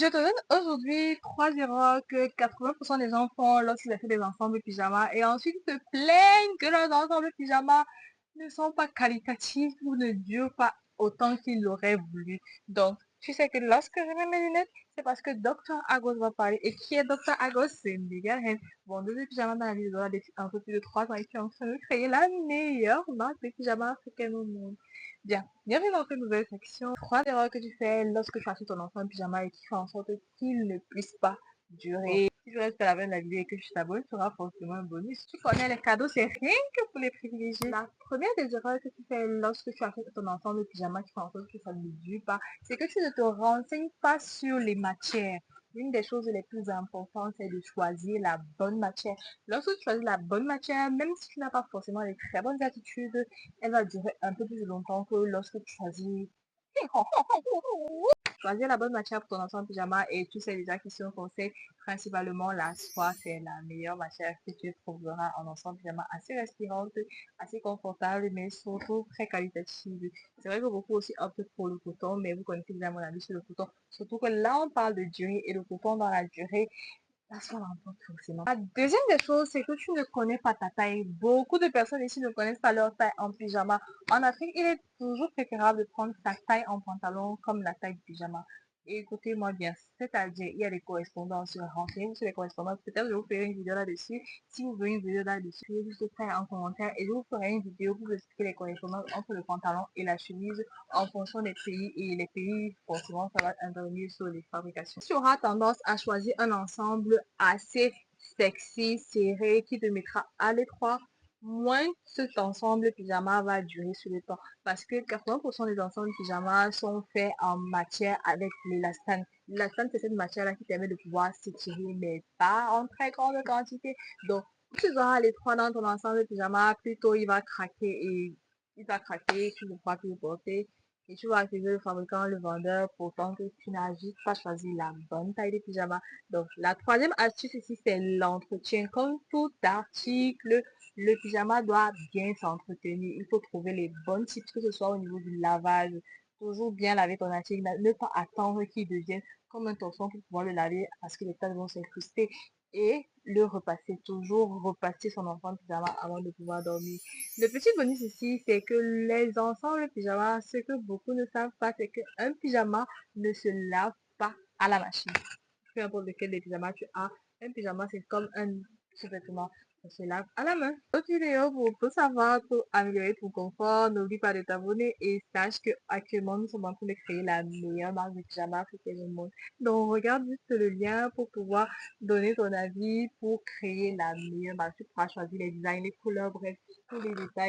Je te donne aujourd'hui 3 erreurs que 80% des gens font lorsqu'ils achètent des ensembles pyjama et ensuite se plaignent que leurs ensembles pyjama ne sont pas qualitatifs ou ne durent pas autant qu'ils l'auraient voulu. Donc, tu sais que lorsque je mets mes lunettes, c'est parce que Dr. Agos va parler. Et qui est Dr. Agos? C'est Megan Hen, vendeuse de pyjama dans la ville de depuis un peu plus de 3 ans et qui est en train de créer la meilleure marque de pyjama africaine au monde. Bien, bienvenue dans cette nouvelle section. 3 erreurs que tu fais lorsque tu achètes ton enfant en pyjama et qui font en sorte qu'il ne puisse pas durer. Si tu restes à la fin de la vidéo et que tu t'abonnes, tu auras forcément un bonus. Tu connais les cadeaux, c'est rien que pour les privilégiés. La première des erreurs que tu fais lorsque tu achètes ton enfant de pyjama qui fait en sorte que ça ne dure pas, c'est que tu ne te renseignes pas sur les matières. L'une des choses les plus importantes, c'est de choisir la bonne matière. Lorsque tu choisis la bonne matière, même si tu n'as pas forcément les très bonnes attitudes, elle va durer un peu plus longtemps que lorsque tu choisis choisir la bonne matière pour ton enfant en pyjama et tu sais déjà que si on conseille principalement la soie, c'est la meilleure matière que tu trouveras en enfant en pyjama, assez respirante, assez confortable, mais surtout très qualitative. C'est vrai que beaucoup aussi optent pour le coton, mais vous connaissez déjà mon avis sur le coton. Surtout que là, on parle de durée et le coton dans la durée, ça soit l'emporte forcément. La deuxième des choses, c'est que tu ne connais pas ta taille. Beaucoup de personnes ici ne connaissent pas leur taille en pyjama. En Afrique, il est toujours préférable de prendre sa taille en pantalon comme la taille du pyjama. Et écoutez-moi bien, c'est-à-dire, il y a des correspondances, renseignez-vous sur les correspondances. Peut-être que je vous ferai une vidéo là-dessus. Si vous voulez une vidéo là-dessus, juste faire en commentaire et je vous ferai une vidéo pour vous expliquer les correspondances entre le pantalon et la chemise en fonction des pays. Et les pays, forcément, ça va intervenir sur les fabrications. Tu auras tendance à choisir un ensemble assez sexy, serré, qui te mettra à l'étroit, moins cet ensemble pyjama va durer sur le temps. Parce que 80% des ensembles pyjama sont faits en matière avec l'élastane. L'élastane, c'est cette matière-là qui permet de pouvoir s'étirer, mais pas en très grande quantité. Donc, plus tu auras à l'étroit dans ton ensemble pyjama, plutôt il va craquer et il va craquer, tu ne pourras plus le porter. Et tu vas accuser le fabricant, le vendeur, pourtant que tu n'as juste pas choisi la bonne taille de pyjama. Donc, la troisième astuce ici, c'est l'entretien. Comme tout article, le pyjama doit bien s'entretenir. Il faut trouver les bonnes types, que ce soit au niveau du lavage. Toujours bien laver ton article. Ne pas attendre qu'il devienne comme un torchon pour pouvoir le laver parce que les taches vont s'incruster. Et le repasser, toujours repasser son enfant de pyjama avant de pouvoir dormir. Le petit bonus ici, c'est que les ensembles pyjama, ce que beaucoup ne savent pas, c'est qu'un pyjama ne se lave pas à la machine. Peu importe lequel des pyjamas tu as, un pyjama c'est comme un sous-vêtement. Ça se lave à la main. Autre vidéo pour tout savoir, pour améliorer ton confort. N'oublie pas de t'abonner et sache que actuellement nous sommes en train de créer la meilleure marque de pyjama africaine au monde. Donc regarde juste le lien pour pouvoir donner ton avis pour créer la meilleure marque. Tu pourras choisir les designs, les couleurs, bref, tous les détails.